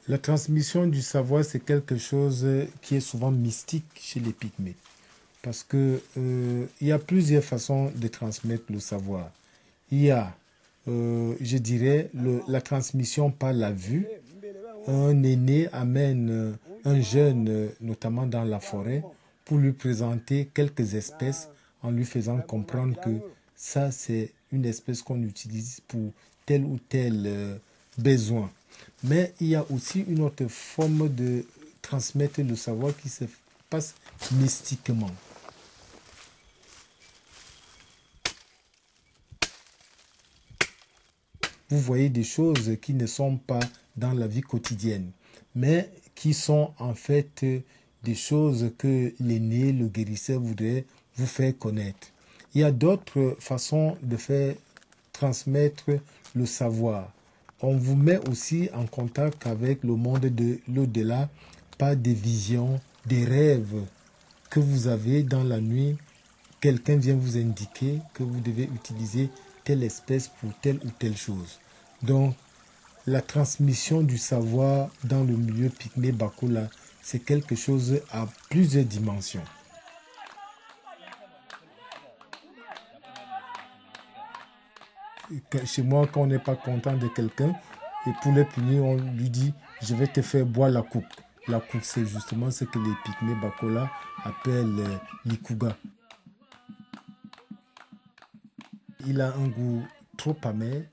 La transmission du savoir, c'est quelque chose qui est souvent mystique chez les Pygmées. Parce que, il y a plusieurs façons de transmettre le savoir. Il y a, je dirais, la transmission par la vue. Un aîné amène un jeune, notamment dans la forêt, pour lui présenter quelques espèces en lui faisant comprendre que ça, c'est une espèce qu'on utilise pour tel ou tel besoin. Mais il y a aussi une autre forme de transmettre le savoir qui se passe mystiquement. Vous voyez des choses qui ne sont pas dans la vie quotidienne, mais qui sont en fait des choses que l'aîné, le guérisseur voudrait vous faire connaître. Il y a d'autres façons de faire transmettre le savoir. On vous met aussi en contact avec le monde de l'au-delà par des visions, des rêves que vous avez dans la nuit. Quelqu'un vient vous indiquer que vous devez utiliser telle espèce pour telle ou telle chose. Donc, la transmission du savoir dans le milieu Pygmée Bakola, c'est quelque chose à plusieurs dimensions. Chez moi, quand on n'est pas content de quelqu'un, et pour les punir, on lui dit « je vais te faire boire la coupe ». La coupe, c'est justement ce que les Pygmées Bakola appellent l'ikuga. Il a un goût trop amer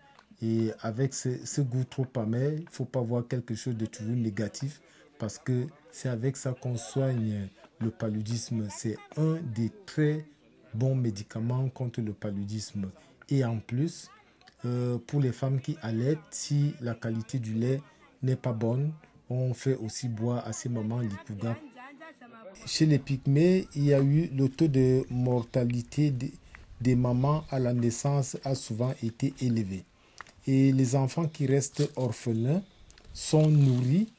et avec ce goût trop amer, il ne faut pas voir quelque chose de toujours négatif parce que c'est avec ça qu'on soigne le paludisme. C'est un des très bons médicaments contre le paludisme. Et en plus, pour les femmes qui allaitent, si la qualité du lait n'est pas bonne, on fait aussi boire à ces moments l'ikuga. Chez les Pygmées, il y a eu le taux de mortalité des mamans à la naissance a souvent été élevé. Et les enfants qui restent orphelins sont nourris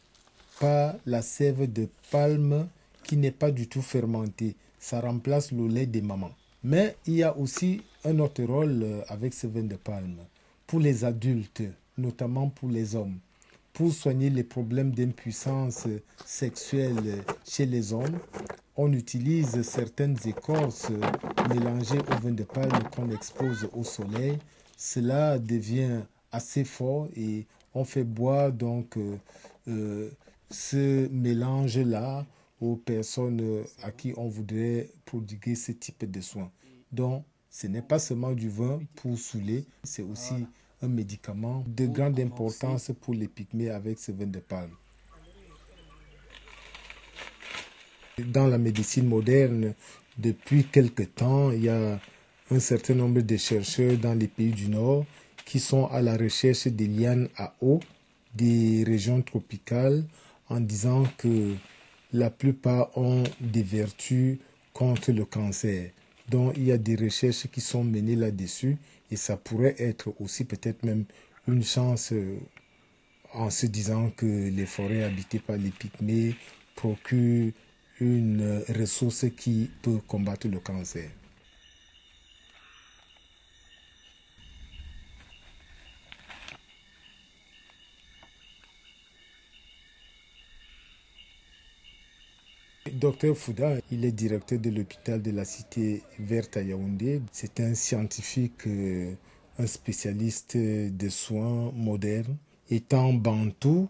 par la sève de palme qui n'est pas du tout fermentée. Ça remplace le lait des mamans. Mais il y a aussi un autre rôle avec ce vin de palme. Pour les adultes, notamment pour les hommes, pour soigner les problèmes d'impuissance sexuelle chez les hommes, on utilise certaines écorces mélangées au vin de palme qu'on expose au soleil. Cela devient assez fort et on fait boire donc ce mélange-là aux personnes à qui on voudrait prodiguer ce type de soins. Donc, ce n'est pas seulement du vin pour saouler, c'est aussi un médicament de grande importance pour les Pygmées avec ce vin de palme. Dans la médecine moderne, depuis quelque temps, il y a un certain nombre de chercheurs dans les pays du Nord qui sont à la recherche des lianes à eau des régions tropicales en disant que la plupart ont des vertus contre le cancer. Donc il y a des recherches qui sont menées là-dessus et ça pourrait être aussi peut-être même une chance en se disant que les forêts habitées par les Pygmées procurent une ressource qui peut combattre le cancer. Docteur Fouda, il est directeur de l'hôpital de la Cité Verte à Yaoundé. C'est un scientifique, un spécialiste des soins modernes. Étant bantou,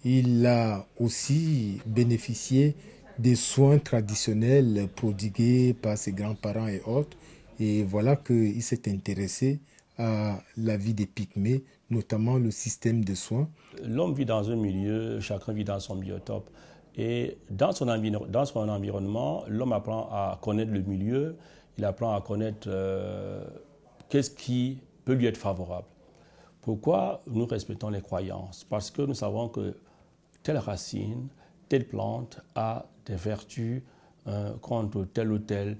il a aussi bénéficié des soins traditionnels prodigués par ses grands-parents et autres. Et voilà qu'il s'est intéressé à la vie des Pygmées, notamment le système de soins. L'homme vit dans un milieu, chacun vit dans son biotope. Et dans son environnement, l'homme apprend à connaître le milieu, il apprend à connaître qu'est-ce qui peut lui être favorable. Pourquoi nous respectons les croyances? Parce que nous savons que telle racine, telle plante a des vertus contre tel ou tel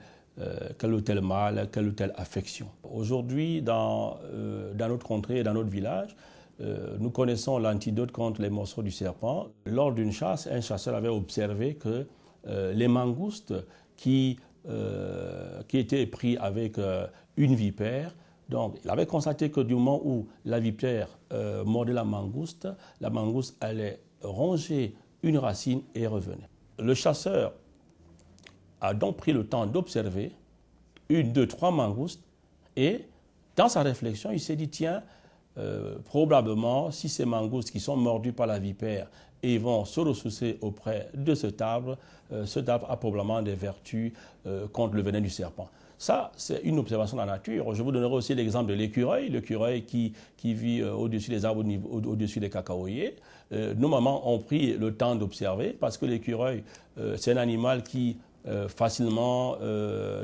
mal, quelle ou telle affection. Aujourd'hui, dans notre contrée, dans notre village, nous connaissons l'antidote contre les morceaux du serpent. Lors d'une chasse, un chasseur avait observé que les mangoustes qui étaient pris avec une vipère, donc il avait constaté que du moment où la vipère mordait la mangouste allait rongeait une racine et revenait. Le chasseur a donc pris le temps d'observer 1, 2, 3 mangoustes et dans sa réflexion, il s'est dit, tiens, probablement, si ces mangoustes qui sont mordus par la vipère et vont se ressourcer auprès de cet arbre a probablement des vertus contre le venin du serpent. Ça, c'est une observation de la nature. Je vous donnerai aussi l'exemple de l'écureuil qui vit au-dessus des arbres, au-dessus des cacaoyers. Nos mamans ont pris le temps d'observer parce que l'écureuil, c'est un animal qui facilement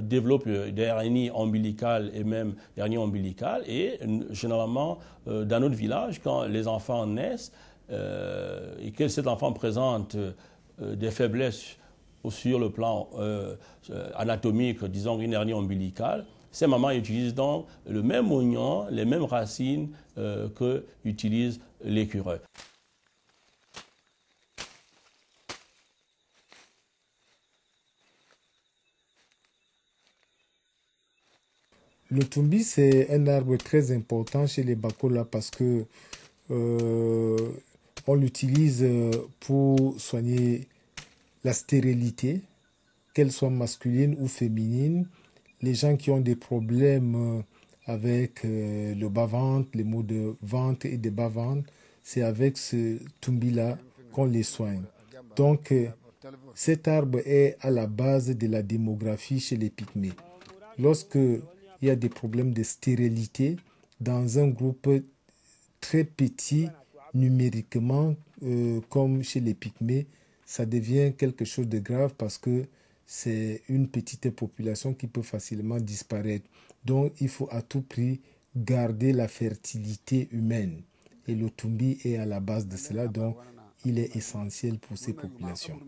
développe des hernies ombilicales et même des hernies ombilicales. Et généralement, dans notre village, quand les enfants naissent et que cet enfant présente des faiblesses sur le plan anatomique, disons une hernie ombilicale, ces mamans utilisent donc le même oignon, les mêmes racines que utilise l'écureuil. Le tumbi, c'est un arbre très important chez les Bakola parce que on l'utilise pour soigner la stérilité, qu'elle soit masculine ou féminine. Les gens qui ont des problèmes avec le bas-ventre, les maux de ventre et de bas-ventre, c'est avec ce tumbi-là qu'on les soigne. Donc, cet arbre est à la base de la démographie chez les Pygmées. Lorsque il y a des problèmes de stérilité dans un groupe très petit numériquement, comme chez les Pygmées, ça devient quelque chose de grave parce que c'est une petite population qui peut facilement disparaître. Donc, il faut à tout prix garder la fertilité humaine. Et le tumbi est à la base de cela, donc il est essentiel pour ces populations.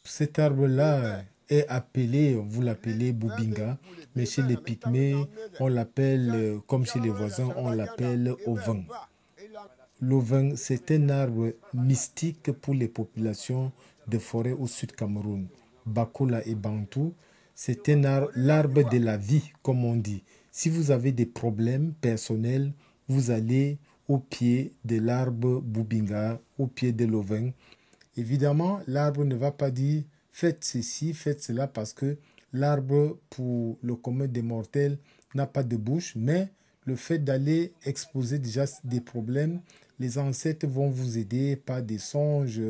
Cet arbre-là est appelé, vous l'appelez Boubinga, mais chez les Pygmées, on l'appelle, comme chez les voisins, on l'appelle Ovin. L'Ovin, c'est un arbre mystique pour les populations de forêt au sud Cameroun. Bakola et Bantou, c'est l'arbre de la vie, comme on dit. Si vous avez des problèmes personnels, vous allez au pied de l'arbre Boubinga, au pied de l'Ovin. Évidemment, l'arbre ne va pas dire faites ceci, faites cela, parce que l'arbre, pour le commun des mortels, n'a pas de bouche, mais le fait d'aller exposer déjà des problèmes, les ancêtres vont vous aider par des songes,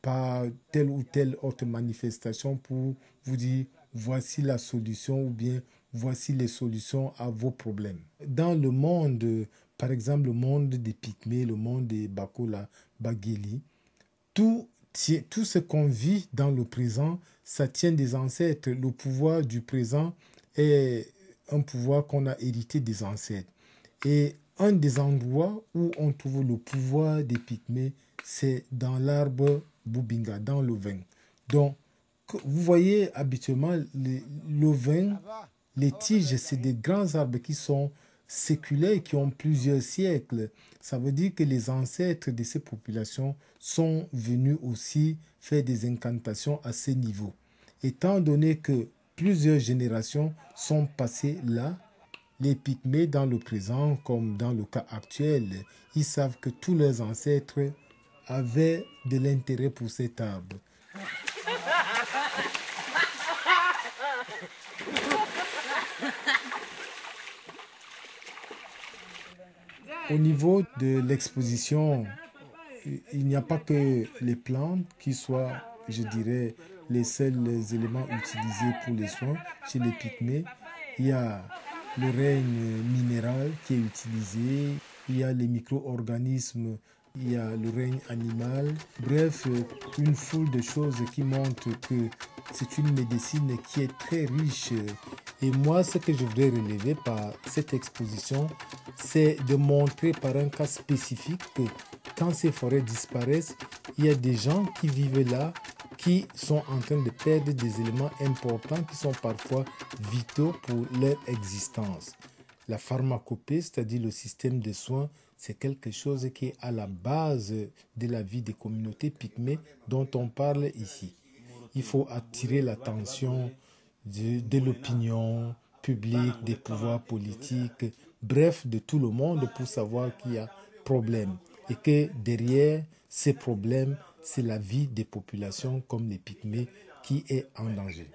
par telle ou telle autre manifestation pour vous dire voici la solution ou bien voici les solutions à vos problèmes. Dans le monde, par exemple le monde des Pygmées, le monde des Bakola, Bageli, tout ce qu'on vit dans le présent, ça tient des ancêtres. Le pouvoir du présent est un pouvoir qu'on a hérité des ancêtres. Et un des endroits où on trouve le pouvoir des Pygmées, c'est dans l'arbre Boubinga, dans le vin. Donc, vous voyez habituellement, le vin, les tiges, c'est des grands arbres qui sont séculaires, qui ont plusieurs siècles. Ça veut dire que les ancêtres de ces populations sont venus aussi faire des incantations à ce niveau. Étant donné que plusieurs générations sont passées là, les Pygmées dans le présent, comme dans le cas actuel, ils savent que tous leurs ancêtres avaient de l'intérêt pour cet arbre. Au niveau de l'exposition, il n'y a pas que les plantes qui soient, je dirais, les seuls éléments utilisés pour les soins. Chez les Pygmées, il y a le règne minéral qui est utilisé, il y a les micro-organismes, il y a le règne animal. Bref, une foule de choses qui montrent que c'est une médecine qui est très riche. Et moi, ce que je voudrais relever par cette exposition, c'est de montrer par un cas spécifique que quand ces forêts disparaissent, il y a des gens qui vivent là, qui sont en train de perdre des éléments importants qui sont parfois vitaux pour leur existence. La pharmacopée, c'est-à-dire le système de soins, c'est quelque chose qui est à la base de la vie des communautés pygmées dont on parle ici. Il faut attirer l'attention de l'opinion publique, des pouvoirs politiques, bref, de tout le monde pour savoir qu'il y a problème et que derrière ces problèmes, c'est la vie des populations comme les pygmées qui est en danger.